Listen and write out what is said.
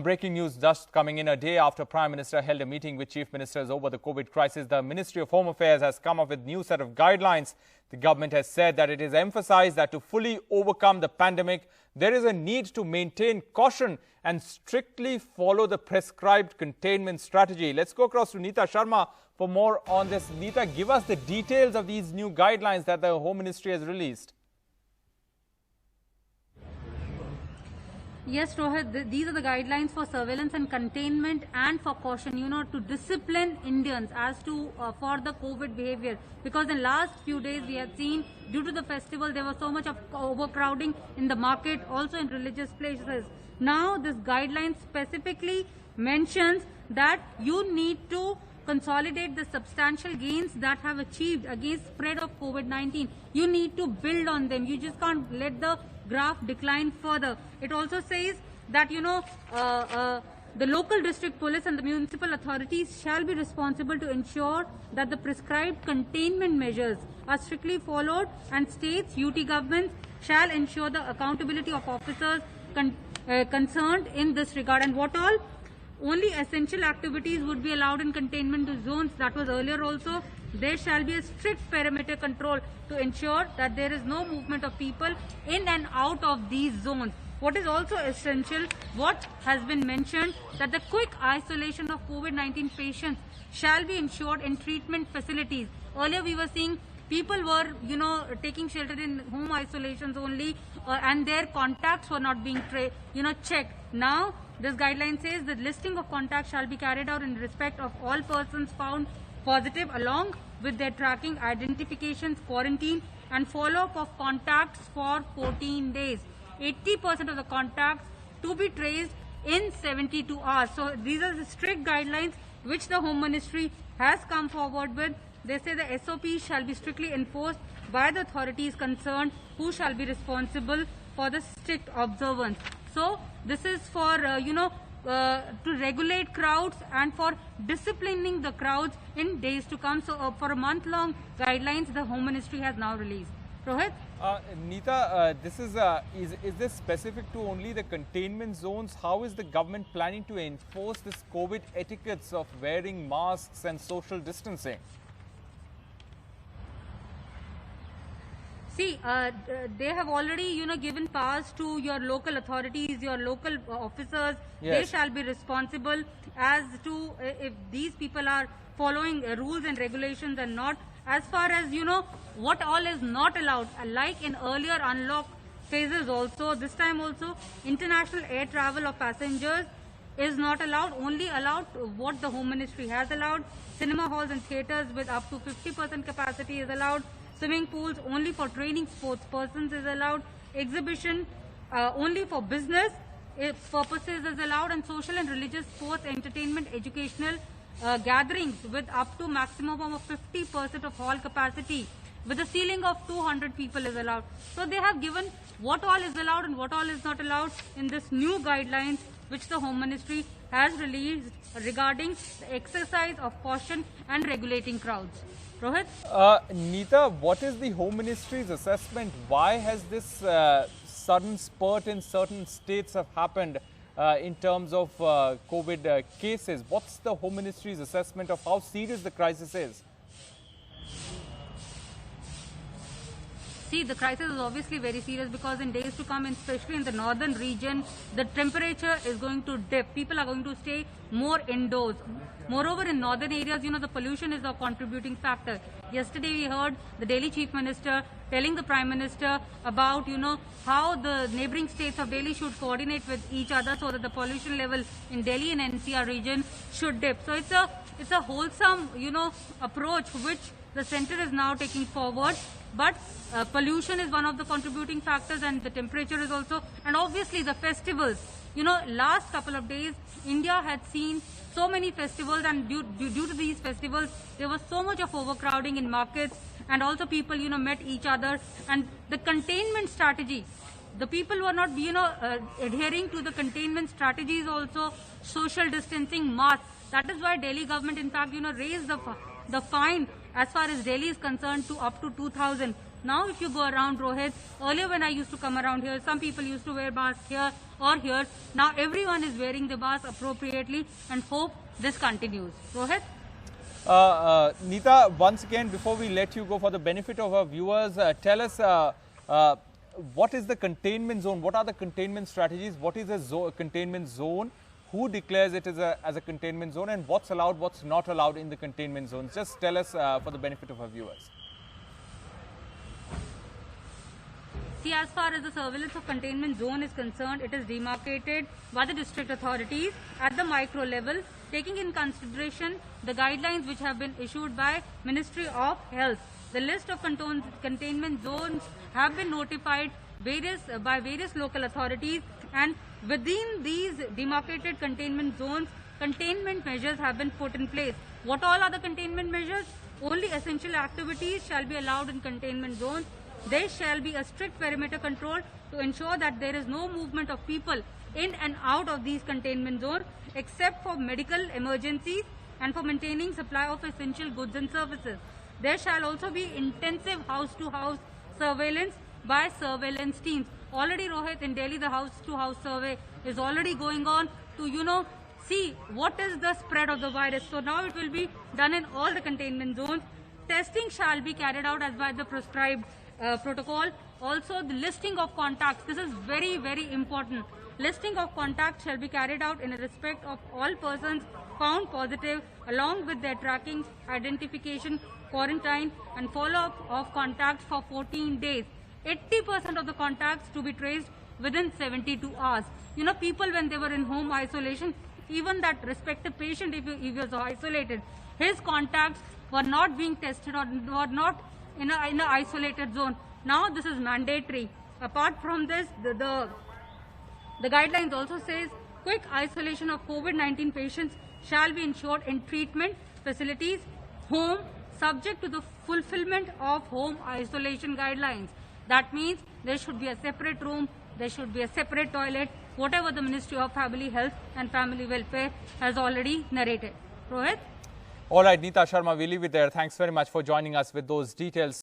Some breaking news just coming in a day after Prime Minister held a meeting with Chief Ministers over the COVID crisis. The Ministry of Home Affairs has come up with a new set of guidelines. The government has said that it is emphasized that to fully overcome the pandemic, there is a need to maintain caution and strictly follow the prescribed containment strategy. Let's go across to Neeta Sharma for more on this. Neeta, give us the details of these new guidelines that the Home Ministry has released. Yes, Rohit, these are the guidelines for surveillance and containment and for caution, to discipline Indians as to for the COVID behavior. Because in last few days we have seen, due to the festival, there was so much of overcrowding in the market, also in religious places. Now, this guideline specifically mentions that you need to consolidate the substantial gains that have achieved against spread of COVID-19. You need to build on them. You just can't let the graph decline further. It also says that, the local district police and the municipal authorities shall be responsible to ensure that the prescribed containment measures are strictly followed, and states, UT governments shall ensure the accountability of officers concerned in this regard. And what all? Only essential activities would be allowed in containment zones. That was earlier also. There shall be a strict perimeter control to ensure that there is no movement of people in and out of these zones. What is also essential, what has been mentioned, that the quick isolation of COVID-19 patients shall be ensured in treatment facilities. Earlier we were seeing people were, taking shelter in home isolations only, and their contacts were not being checked. Now, this guideline says the listing of contacts shall be carried out in respect of all persons found positive, along with their tracking, identifications, quarantine, and follow-up of contacts for 14 days. 80% of the contacts to be traced in 72 hours. So these are the strict guidelines which the Home Ministry has come forward with. They say the SOPs shall be strictly enforced by the authorities concerned, who shall be responsible for the strict observance. So this is for, to regulate crowds and for disciplining the crowds in days to come. So for a month-long guidelines, the Home Ministry has now released. Rohit? Neeta, this is this specific to only the containment zones? How is the government planning to enforce this COVID etiquettes of wearing masks and social distancing? See, they have already, given powers to your local authorities, your local officers. Yes. They shall be responsible as to if these people are following rules and regulations and not. As far as, what all is not allowed, like in earlier unlock phases also, this time also, international air travel of passengers is not allowed, only allowed what the Home Ministry has allowed. Cinema halls and theatres with up to 50% capacity is allowed. Swimming pools only for training sports persons is allowed. Exhibition only for business purposes is allowed. And social and religious, sports, entertainment, educational gatherings with up to maximum of 50% of hall capacity with a ceiling of 200 people is allowed. So they have given what all is allowed and what all is not allowed in this new guidelines which the Home Ministry has released regarding the exercise of caution and regulating crowds. Rohit? Neeta, what is the Home Ministry's assessment? Why has this sudden spurt in certain states have happened in terms of COVID cases? What's the Home Ministry's assessment of how serious the crisis is? See, the crisis is obviously very serious because in days to come, especially in the northern region, the temperature is going to dip. People are going to stay more indoors. Moreover, in northern areas, the pollution is a contributing factor. Yesterday, we heard the Delhi Chief Minister telling the Prime Minister about, how the neighboring states of Delhi should coordinate with each other so that the pollution level in Delhi and NCR region should dip. So it's a wholesome, approach which the centre is now taking forward. But pollution is one of the contributing factors, and the temperature is also, and obviously the festivals. Last couple of days, India had seen so many festivals, and due to these festivals, there was so much of overcrowding in markets, and also people, met each other. And the containment strategy, the people were not, adhering to the containment strategies also, social distancing, masks. That is why Delhi government, in fact, raised the fine as far as Delhi is concerned to up to 2,000. Now if you go around, Rohit, earlier when I used to come around here, some people used to wear masks here or here. Now everyone is wearing the mask appropriately, and hope this continues. Rohit? Neeta, once again, before we let you go, for the benefit of our viewers, tell us what is the containment zone? What are the containment strategies? What is a containment zone? Who declares it as a containment zone, and what's allowed, what's not allowed in the containment zones? Just tell us for the benefit of our viewers. See, as far as the surveillance of containment zone is concerned, it is demarcated by the district authorities at the micro level, taking in consideration the guidelines which have been issued by Ministry of Health. The list of containment zones have been notified by various local authorities, and within these demarcated containment zones, containment measures have been put in place. What all are the containment measures? Only essential activities shall be allowed in containment zones. There shall be a strict perimeter control to ensure that there is no movement of people in and out of these containment zones except for medical emergencies and for maintaining supply of essential goods and services. There shall also be intensive house-to-house surveillance by surveillance teams. Already, Rohit, in Delhi, the house-to-house survey is already going on to, see what is the spread of the virus. So now it will be done in all the containment zones. Testing shall be carried out as by the prescribed protocol. Also, the listing of contacts. This is very, very important. Listing of contacts shall be carried out in respect of all persons found positive, along with their tracking, identification, quarantine, and follow-up of contacts for 14 days. 80% of the contacts to be traced within 72 hours. People when they were in home isolation, even that respective patient, if he was isolated, his contacts were not being tested or were not in an isolated zone. Now this is mandatory. Apart from this, the guidelines also says quick isolation of COVID-19 patients shall be ensured in treatment facilities, home, subject to the fulfillment of home isolation guidelines. That means there should be a separate room, there should be a separate toilet, whatever the Ministry of Family Health and Family Welfare has already narrated. Rohit? All right, Neeta Sharma, we leave it there. Thanks very much for joining us with those details.